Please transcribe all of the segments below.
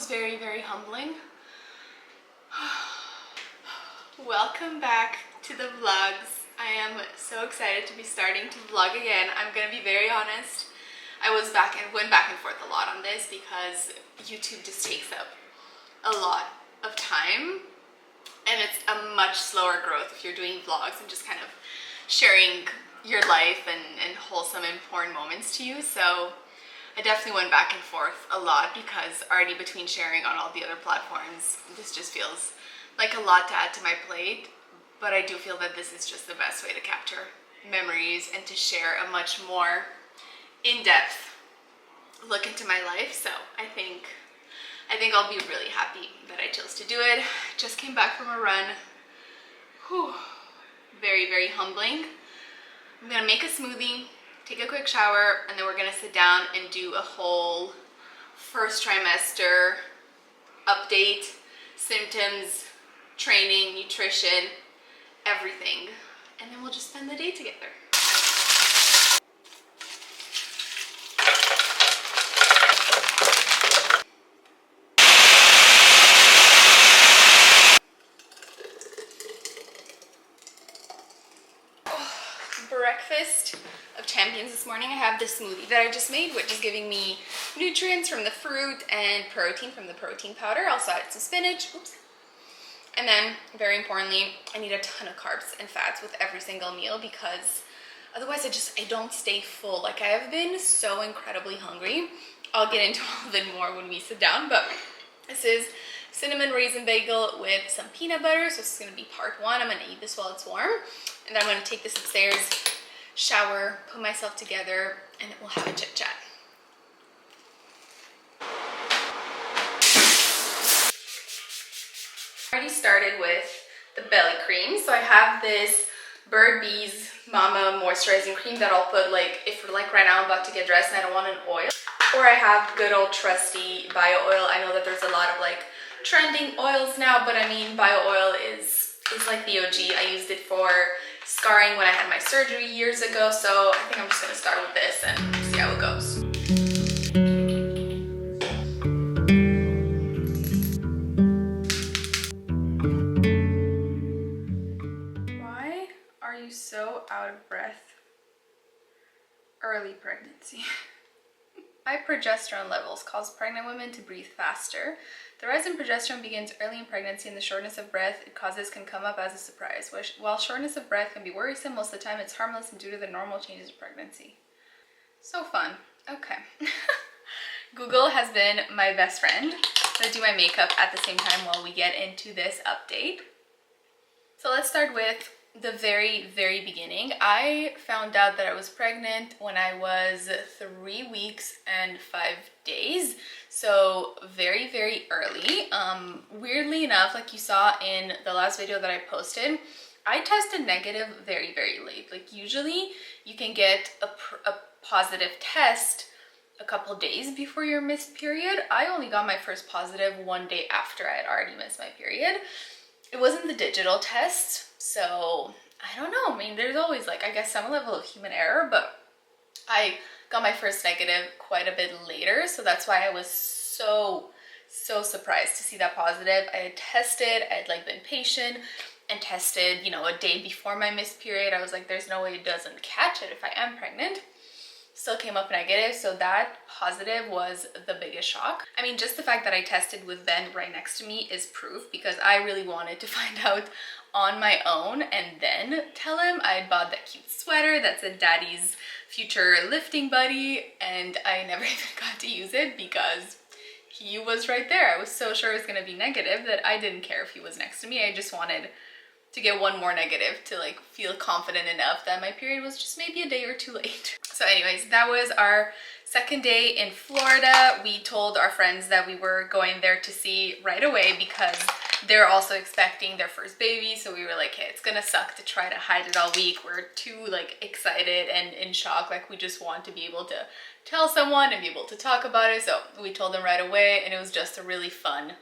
very, very humbling. Welcome back to the vlogs. I am so excited to be starting to vlog again. I'm gonna be very honest. I went back and forth a lot on this because YouTube just takes up a lot of time and it's a much slower growth if you're doing vlogs and just kind of sharing your life and wholesome, important moments to you. So I definitely went back and forth a lot because already between sharing on all the other platforms, this just feels like a lot to add to my plate. But I do feel that this is just the best way to capture memories and to share a much more in-depth look into my life. So I think I'll be really happy that I chose to do it. Just came back from a run. Whew. Very, very humbling. I'm gonna make a smoothie, take a quick shower, and then we're gonna sit down and do a whole first trimester update, symptoms, training, nutrition, everything. And then we'll just spend the day together. Breakfast of champions this morning. I have this smoothie that I just made, which is giving me nutrients from the fruit and protein from the protein powder. Also added some spinach. Oops. And then, very importantly, I need a ton of carbs and fats with every single meal because otherwise I don't stay full. Like, I have been so incredibly hungry. I'll get into all of it more when we sit down, but this is cinnamon raisin bagel with some peanut butter. So this is gonna be part one. I'm gonna eat this while it's warm. And then I'm gonna take this upstairs, shower, put myself together, and then we'll have a chit chat. I already started with the belly cream. So I have this Bird Bees Mama moisturizing cream that I'll put if right now I'm about to get dressed and I don't want an oil. Or I have good old trusty bio oil. I know that there's a lot of trending oils now, but I mean bio oil is like the OG. I used it for scarring when I had my surgery years ago. So I think I'm just gonna start with this and see how it goes. So out of breath. Early pregnancy. High progesterone levels cause pregnant women to breathe faster. The rise in progesterone begins early in pregnancy, and the shortness of breath it causes can come up as a surprise. While shortness of breath can be worrisome, most of the time it's harmless and due to the normal changes of pregnancy. So fun. Okay. Google has been my best friend. I'm gonna do my makeup at the same time while we get into this update. So let's start with the very, very beginning. I found out that I was pregnant when I was 3 weeks and 5 days. So very, very early. Weirdly enough, like you saw in the last video that I posted, I tested negative very, very late. Like usually you can get a positive test a couple days before your missed period. I only got my first positive 1 day after I had already missed my period. It wasn't the digital test, so I don't know. I mean, there's always I guess some level of human error, but I got my first negative quite a bit later, so that's why I was so surprised to see that positive. I had tested, I had been patient and tested, a day before my missed period. I was like, there's no way it doesn't catch it if I am pregnant. Still came up negative, so that positive was the biggest shock. I mean, just the fact that I tested with Ben right next to me is proof, because I really wanted to find out on my own and then tell him. I had bought that cute sweater that said Daddy's future lifting buddy, and I never even got to use it because he was right there. I was so sure it was gonna be negative that I didn't care if he was next to me. I just wanted to get one more negative to feel confident enough that my period was just maybe a day or two late. So anyways, that was our second day in Florida. We told our friends that we were going there to see right away because they're also expecting their first baby. So we were like, hey, it's gonna suck to try to hide it all week. We're too excited and in shock. We just want to be able to tell someone and be able to talk about it. So we told them right away, and it was just a really fun,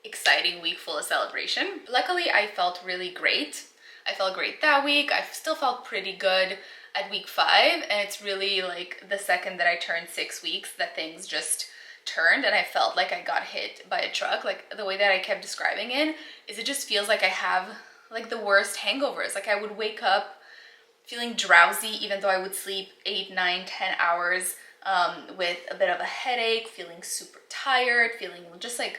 exciting week full of celebration. Luckily, I felt really great. I felt great that week. I still felt pretty good at week 5, and it's really the second that I turned 6 weeks that things just turned and I felt like I got hit by a truck. Like the way that I kept describing it is it just feels like I have like the worst hangovers. Like I would wake up feeling drowsy even though I would sleep 8, 9, 10 hours, with a bit of a headache, feeling super tired, feeling just like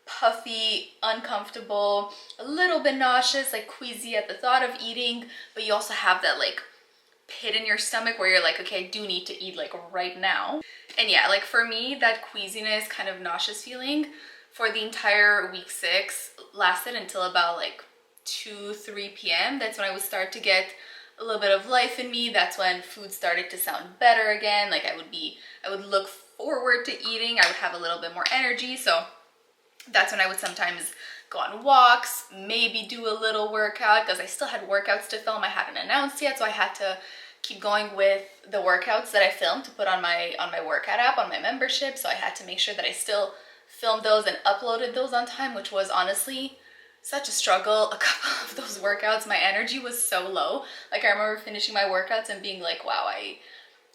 puffy, uncomfortable, a little bit nauseous, like queasy at the thought of eating, but you also have that like pit in your stomach where you're like, okay, I do need to eat like right now. And yeah, like for me, that queasiness, kind of nauseous feeling for the entire week 6 lasted until about like 2, 3 p.m. That's when I would start to get a little bit of life in me. That's when food started to sound better again. Like I would look forward to eating. I would have a little bit more energy. So that's when I would sometimes go on walks, maybe do a little workout because I still had workouts to film. I hadn't announced yet, so I had to keep going with the workouts that I filmed to put on my workout app, on my membership. So I had to make sure that I still filmed those and uploaded those on time, which was honestly such a struggle. A couple of those workouts, my energy was so low. Like I remember finishing my workouts and being like, wow,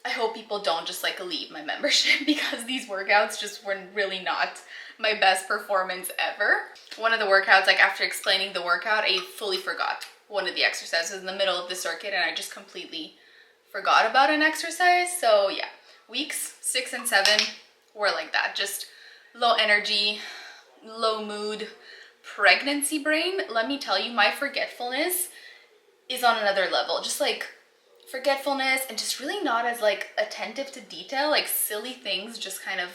I hope people don't just like leave my membership because these workouts just were really not my best performance ever. One of the workouts, like after explaining the workout, I fully forgot one of the exercises in the middle of the circuit and I just completely forgot about an exercise. So yeah, weeks 6 and 7 were like that, just low energy, low mood, pregnancy brain. Let me tell you, my forgetfulness is on another level. Just like forgetfulness and just really not as like attentive to detail, like silly things just kind of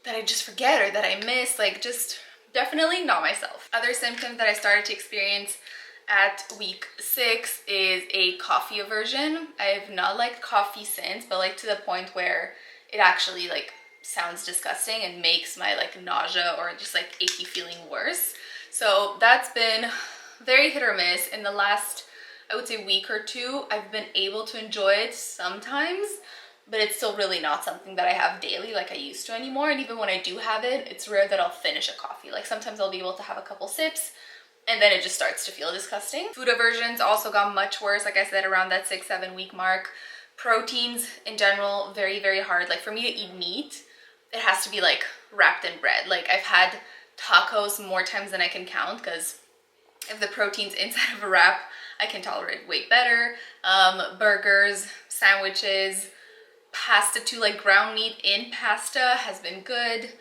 that I just forget or that I miss, like just definitely not myself. Other symptoms that I started to experience at week 6 is a coffee aversion. I've not liked coffee since, but like to the point where it actually like sounds disgusting and makes my like nausea or just like achy feeling worse. So that's been very hit or miss. In the last, I would say, week or 2, I've been able to enjoy it sometimes, but it's still really not something that I have daily like I used to anymore. And even when I do have it, it's rare that I'll finish a coffee. Like sometimes I'll be able to have a couple sips and then it just starts to feel disgusting. Food aversions also got much worse, like I said, around that 6-7 week mark. Proteins in general, very, very hard. Like for me to eat meat, it has to be like wrapped in bread. Like I've had tacos more times than I can count because if the protein's inside of a wrap, I can tolerate way better. Burgers, sandwiches, pasta too, like ground meat in pasta has been good.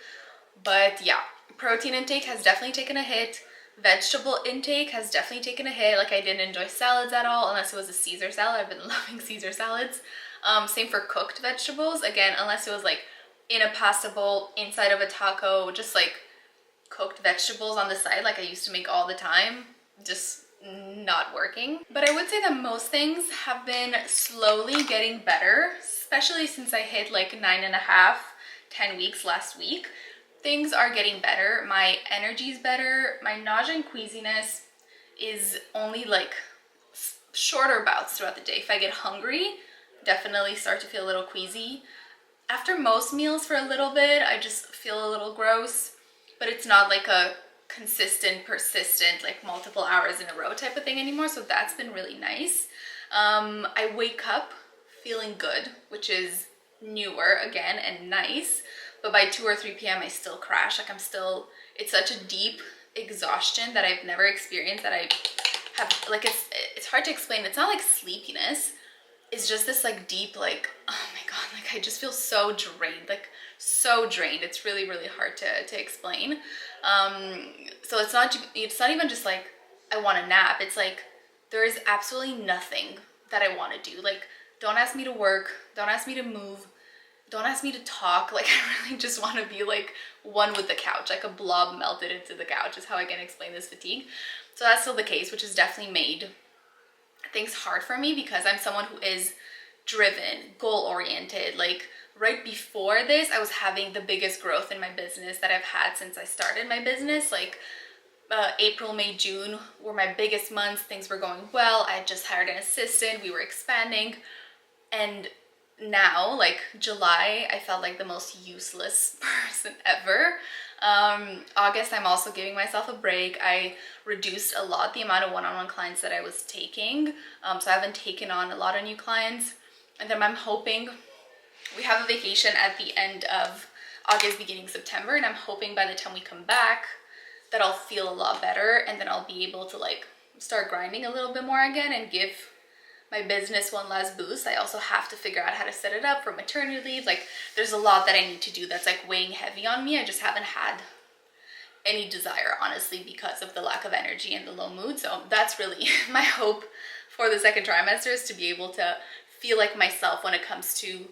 But yeah, protein intake has definitely taken a hit. Vegetable intake has definitely taken a hit. Like I didn't enjoy salads at all unless it was a Caesar salad. I've been loving Caesar salads. Same for cooked vegetables. Again, unless it was like in a pasta bowl, inside of a taco, just like cooked vegetables on the side like I used to make all the time, just not working. But I would say that most things have been slowly getting better, especially since I hit like 9.5, 10 weeks last week. Things are getting better. My energy is better. My nausea and queasiness is only like shorter bouts throughout the day. If I get hungry, definitely start to feel a little queasy. After most meals for a little bit, I just feel a little gross, but it's not like a consistent, persistent, like multiple hours in a row type of thing anymore. So that's been really nice. I wake up feeling good, which is newer again and nice. But by 2 or 3 p.m. I still crash. Like it's such a deep exhaustion that I've never experienced, that I have, like it's hard to explain. It's not like sleepiness. It's just this like deep, like, oh my God, like I just feel so drained, like so drained. It's really, really hard to explain. So it's not even just like I want a nap. It's like there is absolutely nothing that I want to do. Like don't ask me to work, don't ask me to move, don't ask me to talk. Like I really just want to be like one with the couch, like a blob melted into the couch is how I can explain this fatigue. So that's still the case, which has definitely made things hard for me because I'm someone who is driven, goal-oriented. Like right before this, I was having the biggest growth in my business that I've had since I started my business. Like April, May, June were my biggest months. Things were going well. I just hired an assistant. We were expanding. And now, like July, I felt like the most useless person ever. August, I'm also giving myself a break. I reduced a lot the amount of one-on-one clients that I was taking. So I haven't taken on a lot of new clients. And then I'm hoping we have a vacation at the end of August, beginning September, and I'm hoping by the time we come back that I'll feel a lot better, and then I'll be able to like start grinding a little bit more again and give my business one last boost. I also have to figure out how to set it up for maternity leave. Like there's a lot that I need to do that's like weighing heavy on me. I just haven't had any desire, honestly, because of the lack of energy and the low mood. So that's really my hope for the second trimester, is to be able to feel like myself when it comes to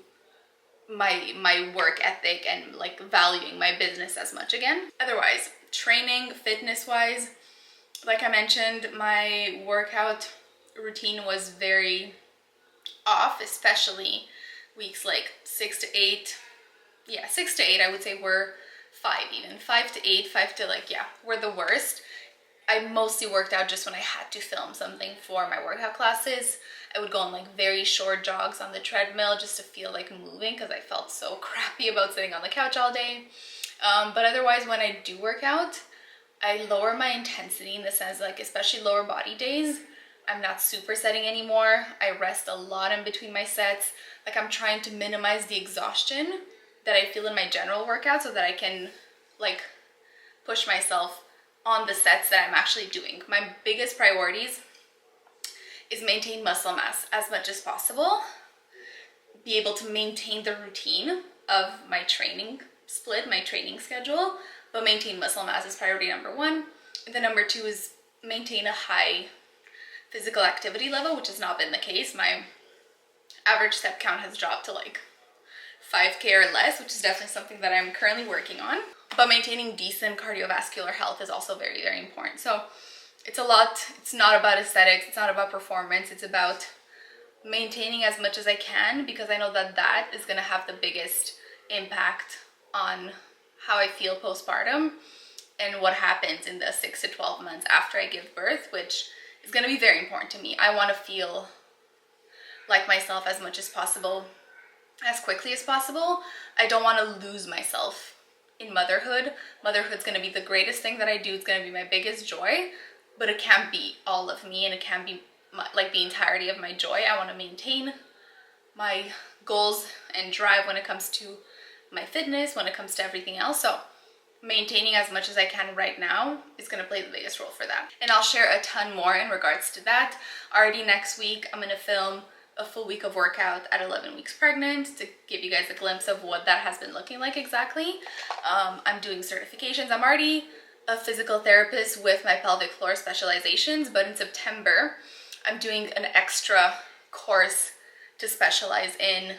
my work ethic and like valuing my business as much again. Otherwise, training, fitness wise, like I mentioned, my workout routine was very off, especially weeks like 6 to 8. Yeah, 6 to 8 I would say were 5 even. 5 to 8, 5 to like, yeah, were the worst. I mostly worked out just when I had to film something for my workout classes. I would go on like very short jogs on the treadmill just to feel like moving, because I felt so crappy about sitting on the couch all day. But otherwise, when I do work out, I lower my intensity in the sense like, especially lower body days, I'm not supersetting anymore. I rest a lot in between my sets. Like I'm trying to minimize the exhaustion that I feel in my general workout so that I can like push myself on the sets that I'm actually doing. My biggest priorities is maintain muscle mass as much as possible, be able to maintain the routine of my training split, my training schedule, but maintain muscle mass is priority number 1. And then number 2 is maintain a high physical activity level, which has not been the case. My average step count has dropped to like 5K or less, which is definitely something that I'm currently working on. But maintaining decent cardiovascular health is also very, very important. So it's a lot. It's not about aesthetics. It's not about performance. It's about maintaining as much as I can, because I know that that is going to have the biggest impact on how I feel postpartum and what happens in the 6 to 12 months after I give birth, which is going to be very important to me. I want to feel like myself as much as possible, as quickly as possible. I don't want to lose myself in motherhood. Motherhood's going to be the greatest thing that I do. It's going to be my biggest joy, but it can't be all of me, and it can't be like the entirety of my joy. I want to maintain my goals and drive when it comes to my fitness, when it comes to everything else. So maintaining as much as I can right now is going to play the biggest role for that. And I'll share a ton more in regards to that. Already next week, I'm going to film a full week of workout at 11 weeks pregnant to give you guys a glimpse of what that has been looking like exactly. I'm doing certifications. I'm already a physical therapist with my pelvic floor specializations, but in September, I'm doing an extra course to specialize in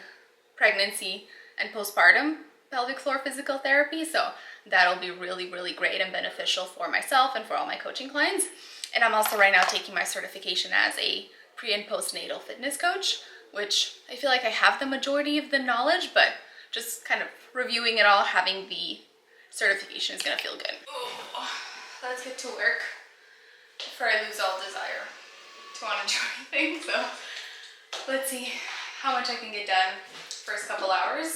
pregnancy and postpartum pelvic floor physical therapy. So that'll be really, really great and beneficial for myself and for all my coaching clients. And I'm also right now taking my certification as a pre and postnatal fitness coach, which I feel like I have the majority of the knowledge, but just kind of reviewing it all, having the certification is gonna feel good. Oh, let's get to work before I lose all desire to want to do anything. So let's see how much I can get done first couple hours,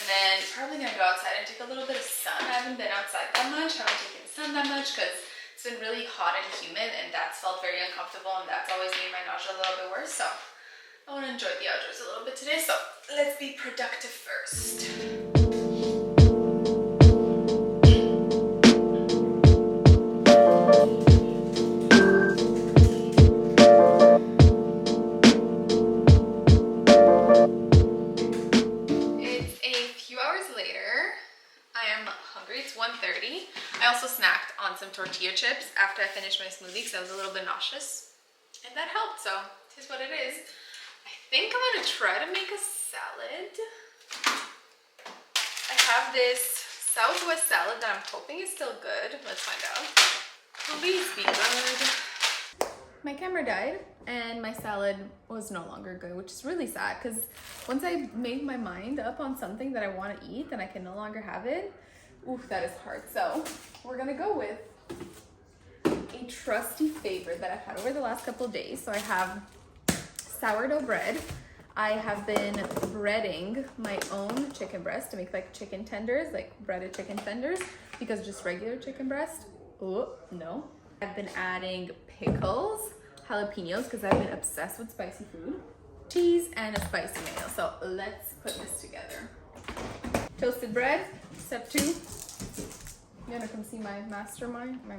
and then probably gonna go outside and take a little bit of sun. I haven't been outside that much, haven't taken sun that much, because it's been really hot and humid, and that's felt very uncomfortable, and that's always made my nausea a little bit worse. So I want to enjoy the outdoors a little bit today. So let's be productive first. It's a few hours later. I am hungry. It's 1:30. I also snacked on some tortilla chips after I finished my smoothie because I was a little bit nauseous, and that helped. So here's what it is. I think I'm gonna try to make a salad. I have this Southwest salad that I'm hoping is still good. Let's find out. Please be good. My camera died and my salad was no longer good, which is really sad, because once I make my mind up on something that I want to eat and I can no longer have it, oof, that is hard. So we're gonna go with a trusty favorite that I've had over the last couple of days. So I have sourdough bread. I have been breading my own chicken breast to make like chicken tenders, like breaded chicken tenders, because just regular chicken breast, oh no. I've been adding pickles, jalapenos, because I've been obsessed with spicy food, cheese, and a spicy mayo. So let's put this together. Toasted bread, Step 2. You wanna come see my mastermind? My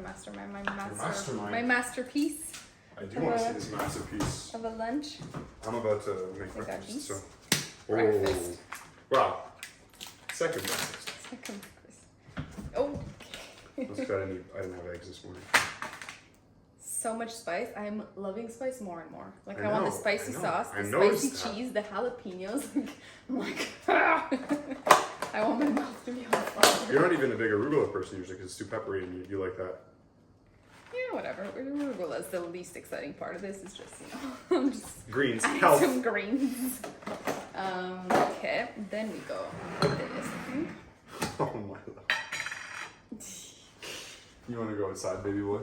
masterpiece. I do want to see this masterpiece. Of a lunch. I'm about to make breakfast, so. Breakfast. Oh. Wow. Second breakfast. Second breakfast. Oh. That's because I didn't have eggs this morning. So much spice. I'm loving spice more and more. Like I know, want the spicy sauce, the spicy cheese, the jalapenos. I'm like, I want my mouth to be on fire. You're not even a big arugula person usually because it's too peppery and you like that. Yeah, whatever. Arugula is the least exciting part of this. It's just, I'm just greens. Health. Some greens. Okay, then we go with this, I think. Oh my lord. You want to go inside, baby boy?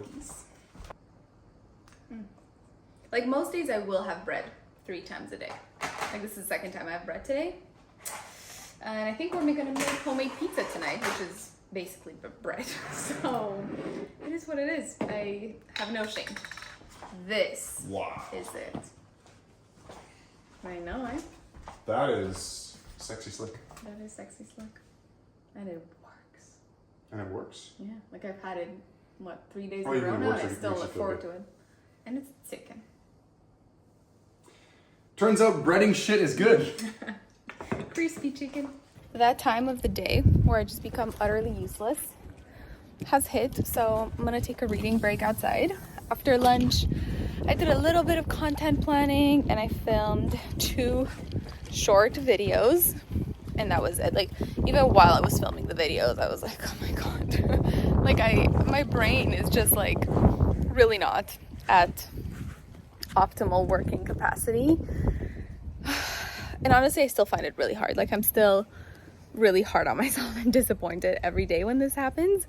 Like most days I will have bread 3 times a day. Like this is the second time I have bread today. And I think we're gonna make homemade pizza tonight, which is basically bread. So it is what it is. I have no shame. This is it. I know, eh? That is sexy slick. That is sexy slick. And it works. And it works? Yeah, like I've had it, 3 days Oh, in a row now, and I it still makes you look feel forward good. to it. And it's chicken. Turns out breading shit is good. Crispy chicken. That time of the day where I just become utterly useless has hit, so I'm gonna take a reading break outside. After lunch, I did a little bit of content planning and I filmed 2 short videos, and that was it. Like, even while I was filming the videos, I was like, oh my god. Like, my brain is just like really not at optimal working capacity. And honestly, I still find it really hard. Like, I'm still really hard on myself and disappointed every day when this happens,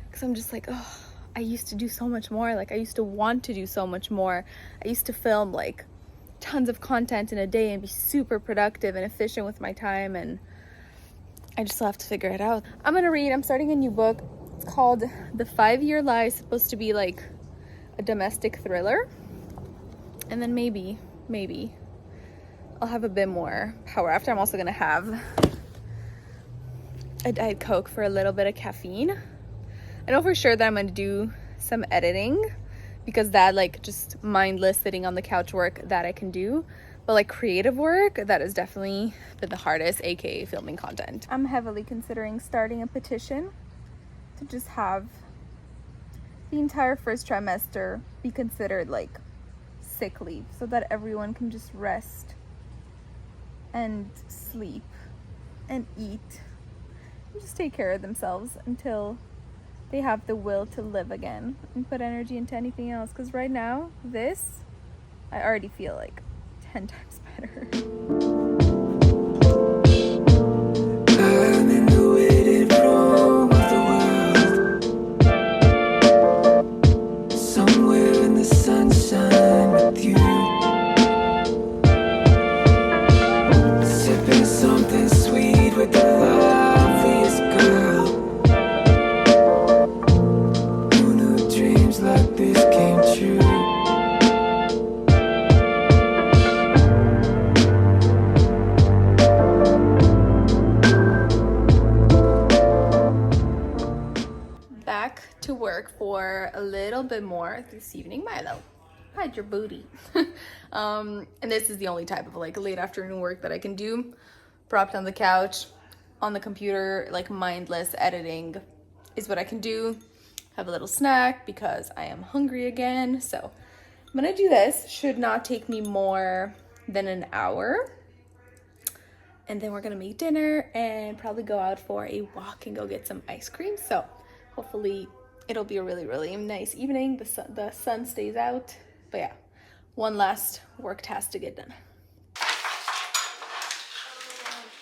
because I'm just like, oh, I used to do so much more. Like, I used to want to do so much more. I used to film like tons of content in a day and be super productive and efficient with my time, and I just still have to figure it out. I'm starting a new book. It's called The 5-Year Lie. It's supposed to be like a domestic thriller, and then maybe I'll have a bit more power after. I'm also gonna have a Diet Coke for a little bit of caffeine. I know for sure that I'm gonna do some editing, because that, like, just mindless sitting on the couch work, that I can do, but like creative work, that has definitely been the hardest, aka filming content. I'm heavily considering starting a petition to just have the entire first trimester be considered like sick leave, so that everyone can just rest and sleep and eat and just take care of themselves until they have the will to live again and put energy into anything else. Because right now, I already feel like 10 times better. I'm in the waiting room of the world, somewhere in the sunshine with you, sipping something sweet with the loveliest girl. Who knew dreams like this came true? Back to work for a little bit more this evening. Milo, hide your booty. And this is the only type of like late afternoon work that I can do, propped on the couch, on the computer. Like, mindless editing is what I can do. Have a little snack because I am hungry again. So I'm gonna do this. Should not take me more than an hour. And then we're gonna make dinner and probably go out for a walk and go get some ice cream. So hopefully it'll be a really, really nice evening. The sun stays out. But yeah, one last work task to get done.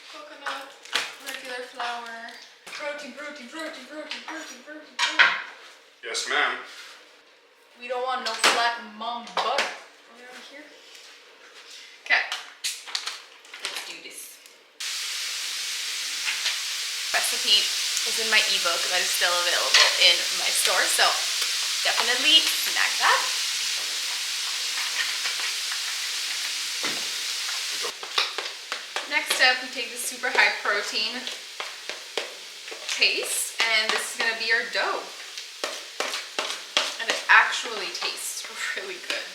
Coconut, regular flour, protein. Yes, ma'am. We don't want no flat mom butter. Around here. Okay, let's do this. Recipe is in my ebook that is still available in my store, so definitely snag that. Next step, we take the super high protein taste, and this is gonna be our dough. And it actually tastes really good.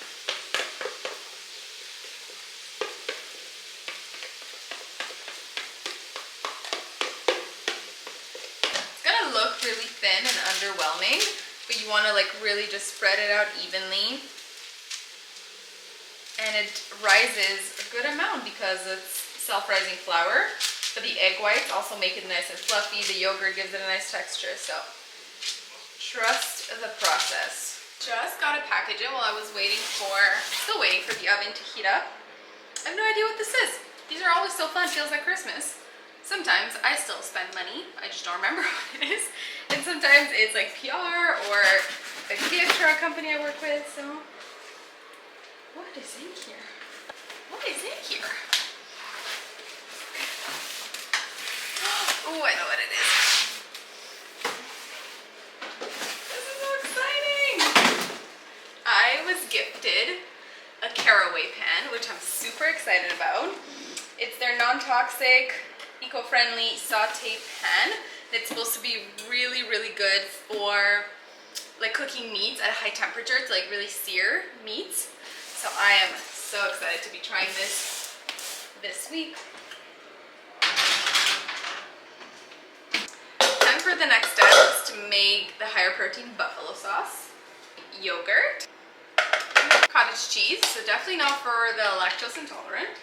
It's gonna look really thin and underwhelming, but you wanna like really just spread it out evenly. And it rises a good amount because it's self-rising flour, but the egg whites also make it nice and fluffy. The yogurt gives it a nice texture, so trust the process. Just got to package it while I was still waiting for the oven to heat up. I have no idea what this is. These are always so fun, feels like Christmas. Sometimes I still spend money, I just don't remember what it is. And sometimes it's like PR or a gift for a company I work with, so. What is in here? What is in here? Oh, I know what it is. This is so exciting! I was gifted a caraway pan, which I'm super excited about. It's their non-toxic, eco-friendly saute pan. It's supposed to be really, really good for like cooking meats at a high temperature to like really sear meats. So I am so excited to be trying this week. Time for the next step is to make the higher protein buffalo sauce, yogurt, cottage cheese, so definitely not for the lactose intolerant.